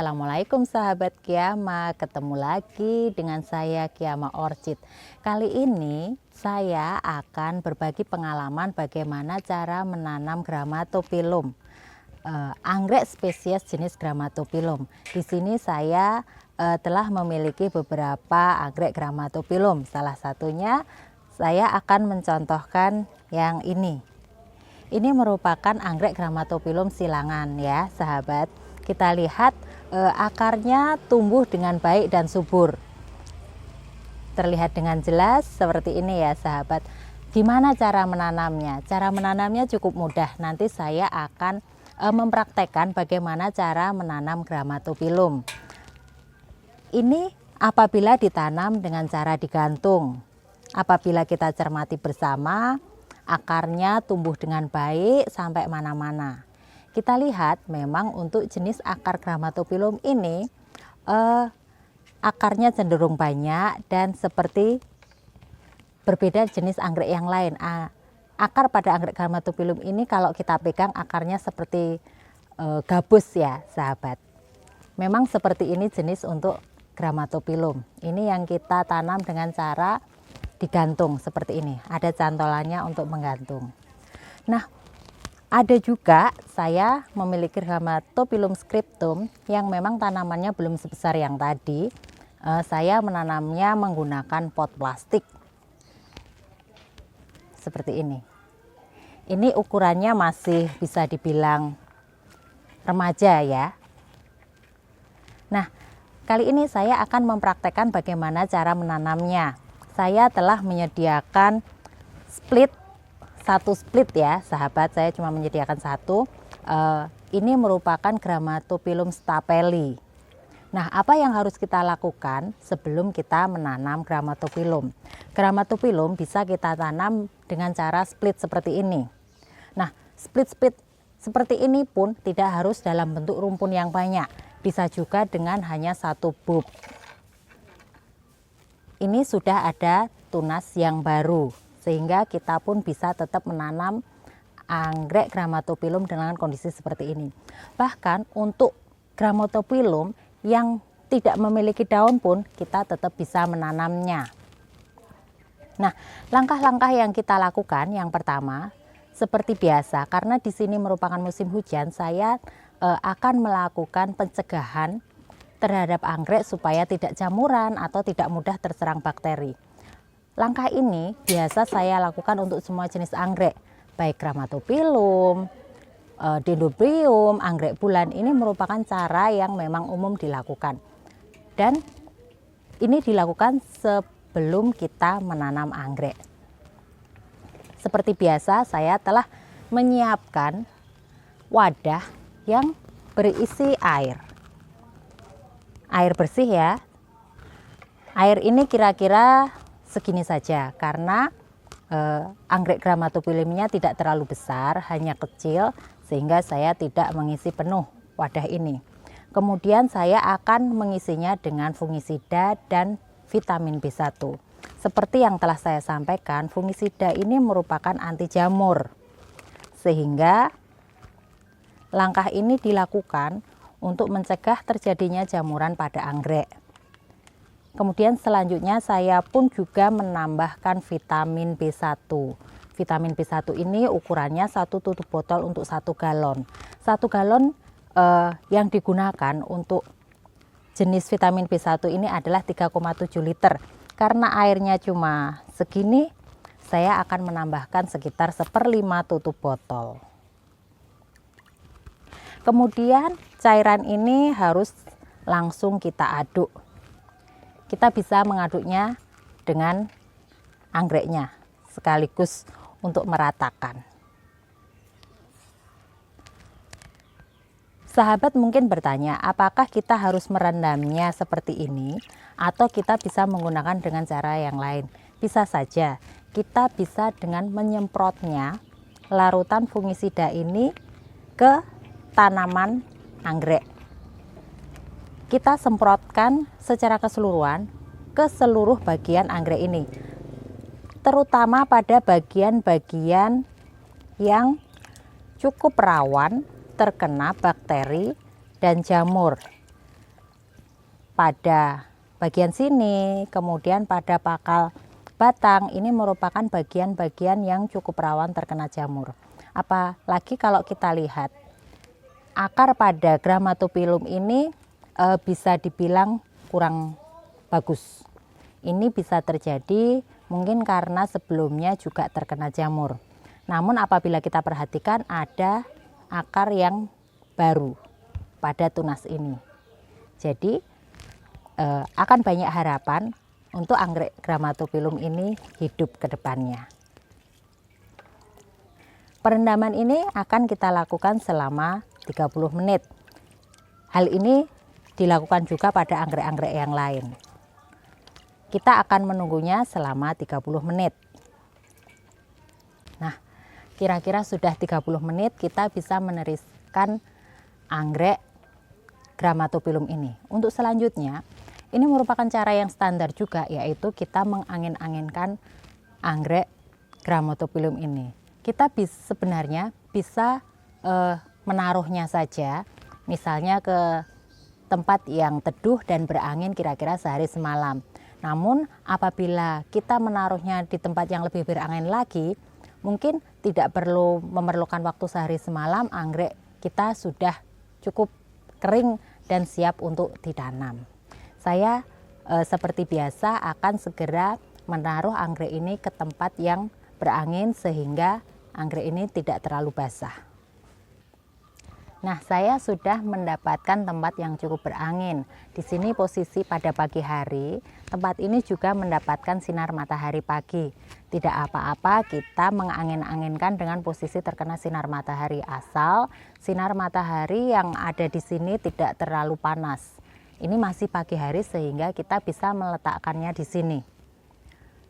Assalamualaikum sahabat Kiama, ketemu lagi dengan saya Kiama Orchid. Kali ini saya akan berbagi pengalaman bagaimana cara menanam Grammatophyllum, anggrek spesies jenis Grammatophyllum. Di sini saya telah memiliki beberapa anggrek Grammatophyllum. Salah satunya saya akan mencontohkan yang ini. Ini merupakan anggrek Grammatophyllum silangan ya sahabat. Kita lihat akarnya tumbuh dengan baik dan subur. Terlihat dengan jelas seperti ini ya sahabat. Gimana cara menanamnya? Cara menanamnya cukup mudah. Nanti saya akan mempraktekkan bagaimana cara menanam Grammatophyllum. Ini apabila ditanam dengan cara digantung. Apabila kita cermati bersama, akarnya tumbuh dengan baik sampai mana-mana. Kita lihat memang untuk jenis akar Grammatophyllum ini akarnya cenderung banyak dan seperti berbeda jenis anggrek yang lain. Akar pada anggrek Grammatophyllum ini kalau kita pegang akarnya seperti gabus ya sahabat. Memang seperti ini jenis untuk Grammatophyllum. Ini yang kita tanam dengan cara digantung seperti ini. Ada cantolannya untuk menggantung. Nah, ada juga saya memiliki Grammatophyllum scriptum yang memang tanamannya belum sebesar yang tadi. Saya menanamnya menggunakan pot plastik seperti ini. Ini ukurannya masih bisa dibilang remaja ya. Nah, kali ini saya akan mempraktekkan bagaimana cara menanamnya. Saya telah menyediakan satu split ya sahabat, saya cuma menyediakan satu. Ini merupakan Grammatophyllum stapeli. Nah, apa yang harus kita lakukan sebelum kita menanam Grammatophyllum? Grammatophyllum bisa kita tanam dengan cara split seperti ini. Nah, split seperti ini pun tidak harus dalam bentuk rumpun yang banyak, bisa juga dengan hanya satu bulb. Ini sudah ada tunas yang baru, sehingga kita pun bisa tetap menanam anggrek Grammatophyllum dengan kondisi seperti ini. Bahkan untuk Grammatophyllum yang tidak memiliki daun pun kita tetap bisa menanamnya. Nah, langkah-langkah yang kita lakukan yang pertama seperti biasa, karena di sini merupakan musim hujan, saya akan melakukan pencegahan terhadap anggrek supaya tidak jamuran atau tidak mudah terserang bakteri. Langkah ini biasa saya lakukan untuk semua jenis anggrek, baik Grammatophyllum, Dendrobium, anggrek bulan. Ini merupakan cara yang memang umum dilakukan. Dan ini dilakukan sebelum kita menanam anggrek. Seperti biasa saya telah menyiapkan wadah yang berisi air. Air bersih ya. Air ini kira-kira segini saja karena anggrek Grammatophyllumnya tidak terlalu besar, hanya kecil, sehingga saya tidak mengisi penuh wadah ini. Kemudian saya akan mengisinya dengan fungisida dan vitamin B1. Seperti yang telah saya sampaikan, fungisida ini merupakan anti jamur, sehingga langkah ini dilakukan untuk mencegah terjadinya jamuran pada anggrek. Kemudian selanjutnya saya pun juga menambahkan vitamin B1. Vitamin B1 ini ukurannya 1 tutup botol untuk 1 galon. 1 galon yang digunakan untuk jenis vitamin B1 ini adalah 3,7 liter. Karena airnya cuma segini, saya akan menambahkan sekitar 1/5 tutup botol. Kemudian cairan ini harus langsung kita aduk. Kita bisa mengaduknya dengan anggreknya sekaligus untuk meratakan. Sahabat mungkin bertanya, apakah kita harus merendamnya seperti ini atau kita bisa menggunakan dengan cara yang lain? Bisa saja, kita bisa dengan menyemprotnya larutan fungisida ini ke tanaman anggrek. Kita semprotkan secara keseluruhan ke seluruh bagian anggrek ini, terutama pada bagian-bagian yang cukup rawan terkena bakteri dan jamur. pada bagian sini, kemudian pada pakal batang, ini merupakan bagian-bagian yang cukup rawan terkena jamur. Apalagi kalau kita lihat akar pada Grammatophyllum ini bisa dibilang kurang bagus. Ini bisa terjadi mungkin karena sebelumnya juga terkena jamur. Namun apabila kita perhatikan ada akar yang baru pada tunas ini. Jadi akan banyak harapan untuk anggrek Grammatophyllum ini hidup ke depannya. Perendaman ini akan kita lakukan selama 30 menit. Hal ini dilakukan juga pada anggrek-anggrek yang lain. Kita akan menunggunya selama 30 menit. Nah, kira-kira sudah 30 menit kita bisa meneriskan anggrek Grammatophyllum ini. Untuk selanjutnya, ini merupakan cara yang standar juga, yaitu kita mengangin-anginkan anggrek Grammatophyllum ini. Kita sebenarnya bisa menaruhnya saja, misalnya ke tempat yang teduh dan berangin kira-kira sehari semalam. Namun apabila kita menaruhnya di tempat yang lebih berangin lagi, mungkin tidak perlu memerlukan waktu sehari semalam, anggrek kita sudah cukup kering dan siap untuk ditanam. Saya seperti biasa akan segera menaruh anggrek ini ke tempat yang berangin sehingga anggrek ini tidak terlalu basah. Nah, saya sudah mendapatkan tempat yang cukup berangin. Di sini posisi pada pagi hari, tempat ini juga mendapatkan sinar matahari pagi. Tidak apa-apa kita mengangin-anginkan dengan posisi terkena sinar matahari, asal sinar matahari yang ada di sini tidak terlalu panas. Ini masih pagi hari sehingga kita bisa meletakkannya di sini.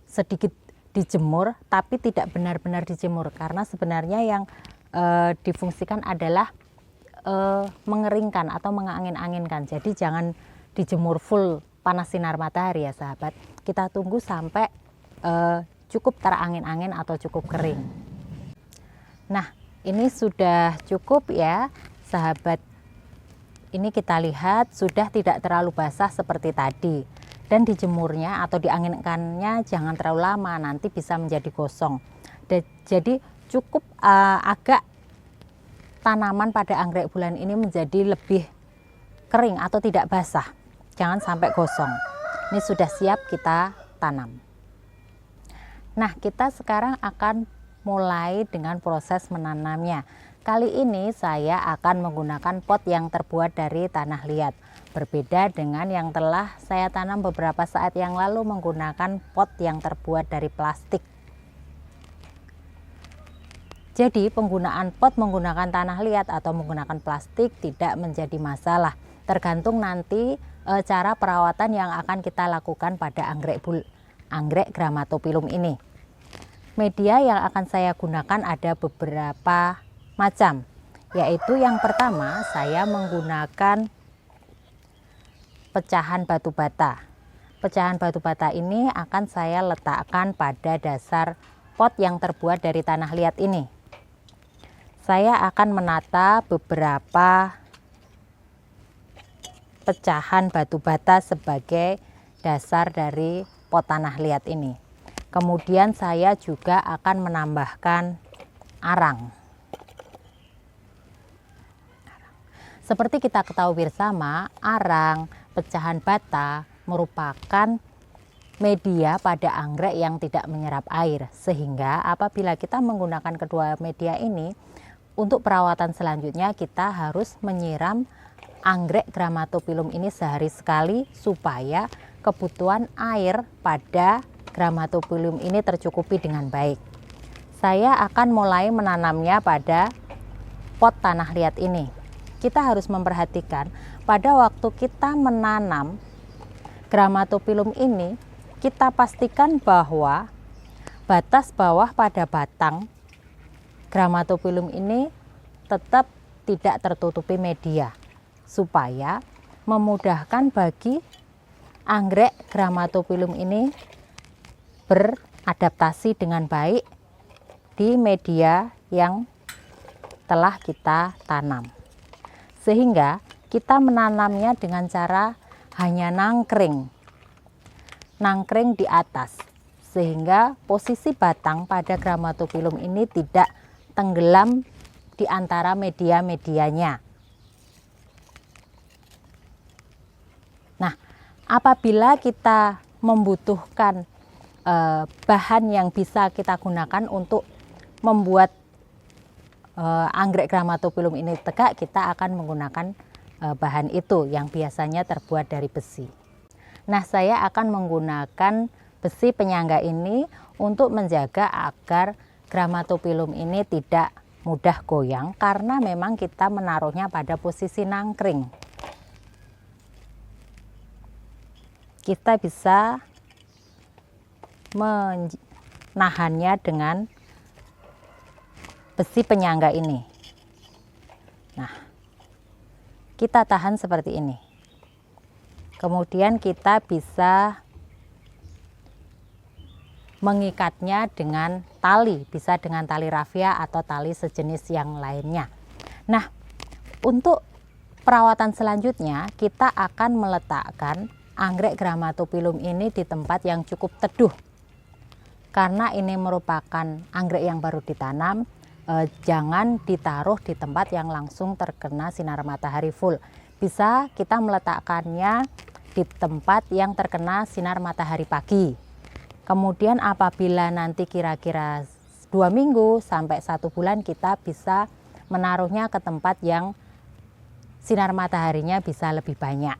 Sedikit dijemur tapi tidak benar-benar dijemur, karena sebenarnya yang difungsikan adalah mengeringkan atau mengangin-anginkan. Jadi jangan dijemur full panas sinar matahari ya sahabat. Kita tunggu sampai cukup terangin-angin atau cukup kering. Nah, ini sudah cukup ya sahabat. Ini kita lihat sudah tidak terlalu basah seperti tadi. Dan dijemurnya atau dianginkannya jangan terlalu lama, nanti bisa menjadi gosong. Jadi cukup agak tanaman pada anggrek bulan ini menjadi lebih kering atau tidak basah. Jangan sampai gosong. Ini sudah siap kita tanam. Nah, kita sekarang akan mulai dengan proses menanamnya. Kali ini saya akan menggunakan pot yang terbuat dari tanah liat. Berbeda dengan yang telah saya tanam beberapa saat yang lalu menggunakan pot yang terbuat dari plastik. Jadi penggunaan pot menggunakan tanah liat atau menggunakan plastik tidak menjadi masalah. Tergantung nanti cara perawatan yang akan kita lakukan pada anggrek Grammatophyllum ini. Media yang akan saya gunakan ada beberapa macam, yaitu yang pertama saya menggunakan pecahan batu bata. Pecahan batu bata ini akan saya letakkan pada dasar pot yang terbuat dari tanah liat ini. Saya akan menata beberapa pecahan batu bata sebagai dasar dari pot tanah liat ini. Kemudian saya juga akan menambahkan arang. Seperti kita ketahui bersama, arang, pecahan bata merupakan media pada anggrek yang tidak menyerap air. Sehingga apabila kita menggunakan kedua media ini, untuk perawatan selanjutnya kita harus menyiram anggrek Grammatophyllum ini sehari sekali supaya kebutuhan air pada Grammatophyllum ini tercukupi dengan baik. Saya akan mulai menanamnya pada pot tanah liat ini. Kita harus memperhatikan pada waktu kita menanam Grammatophyllum ini, kita pastikan bahwa batas bawah pada batang Grammatophyllum ini tetap tidak tertutupi media, supaya memudahkan bagi anggrek Grammatophyllum ini beradaptasi dengan baik di media yang telah kita tanam. Sehingga kita menanamnya dengan cara hanya nangkring di atas, sehingga posisi batang pada Grammatophyllum ini tidak tenggelam di antara media-medianya. Nah, apabila kita membutuhkan bahan yang bisa kita gunakan untuk membuat anggrek Grammatophyllum ini tegak, kita akan menggunakan bahan itu yang biasanya terbuat dari besi. Nah, saya akan menggunakan besi penyangga ini untuk menjaga agar Grammatophyllum ini tidak mudah goyang, karena memang kita menaruhnya pada posisi nangkring. Kita bisa menahannya dengan besi penyangga ini. Nah, kita tahan seperti ini. Kemudian kita bisa mengikatnya dengan tali, bisa dengan tali rafia atau tali sejenis yang lainnya. Nah, untuk perawatan selanjutnya kita akan meletakkan anggrek Grammatophyllum ini di tempat yang cukup teduh. Karena ini merupakan anggrek yang baru ditanam, jangan ditaruh di tempat yang langsung terkena sinar matahari full. Bisa kita meletakkannya di tempat yang terkena sinar matahari pagi. Kemudian apabila nanti kira-kira 2 minggu sampai 1 bulan, kita bisa menaruhnya ke tempat yang sinar mataharinya bisa lebih banyak.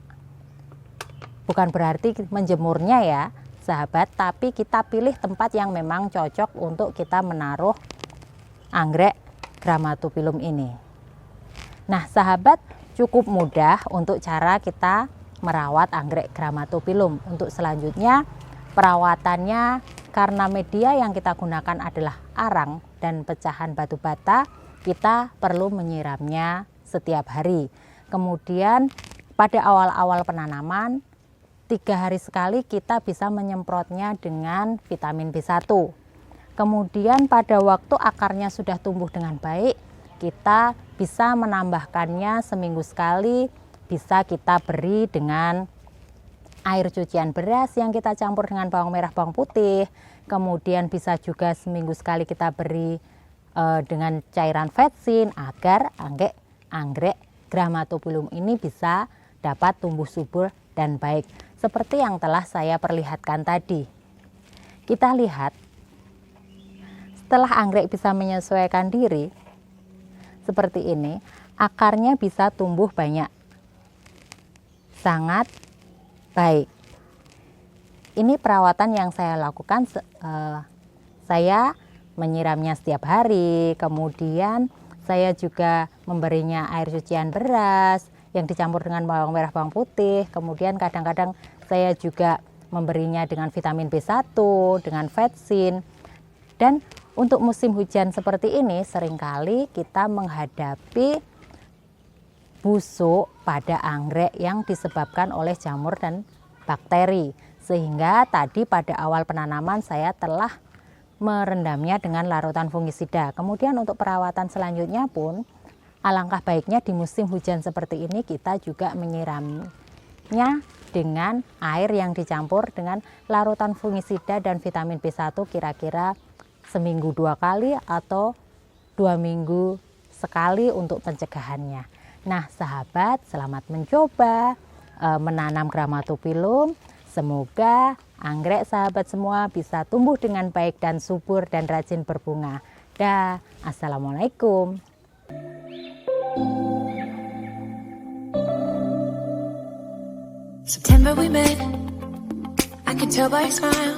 Bukan berarti menjemurnya ya sahabat, tapi kita pilih tempat yang memang cocok untuk kita menaruh anggrek Grammatophyllum ini. Nah sahabat, cukup mudah untuk cara kita merawat anggrek Grammatophyllum. Untuk selanjutnya perawatannya, karena media yang kita gunakan adalah arang dan pecahan batu bata, kita perlu menyiramnya setiap hari. Kemudian pada awal-awal penanaman 3 hari sekali kita bisa menyemprotnya dengan vitamin B1. Kemudian pada waktu akarnya sudah tumbuh dengan baik, kita bisa menambahkannya seminggu sekali. Bisa kita beri dengan air cucian beras yang kita campur dengan bawang merah, bawang putih. Kemudian bisa juga seminggu sekali kita beri dengan cairan vetsin, agar anggrek Grammatophyllum ini bisa dapat tumbuh subur dan baik. Seperti yang telah saya perlihatkan tadi. Kita lihat, setelah anggrek bisa menyesuaikan diri seperti ini, akarnya bisa tumbuh banyak, sangat baik. Ini perawatan yang saya lakukan. Saya menyiramnya setiap hari, kemudian saya juga memberinya air cucian beras yang dicampur dengan bawang merah, bawang putih. Kemudian kadang-kadang saya juga memberinya dengan vitamin B1, dengan vetsin. Dan untuk musim hujan seperti ini, seringkali kita menghadapi busuk pada anggrek yang disebabkan oleh jamur dan bakteri. Sehingga tadi pada awal penanaman saya telah merendamnya dengan larutan fungisida. Kemudian untuk perawatan selanjutnya pun, alangkah baiknya di musim hujan seperti ini kita juga menyiramnya dengan air yang dicampur dengan larutan fungisida dan vitamin B1 kira-kira seminggu 2 kali atau 2 minggu sekali untuk pencegahannya. Nah sahabat, selamat mencoba menanam Grammatophyllum. Semoga anggrek sahabat semua bisa tumbuh dengan baik dan subur dan rajin berbunga. Dah, assalamualaikum. September we met, I could tell by your smile.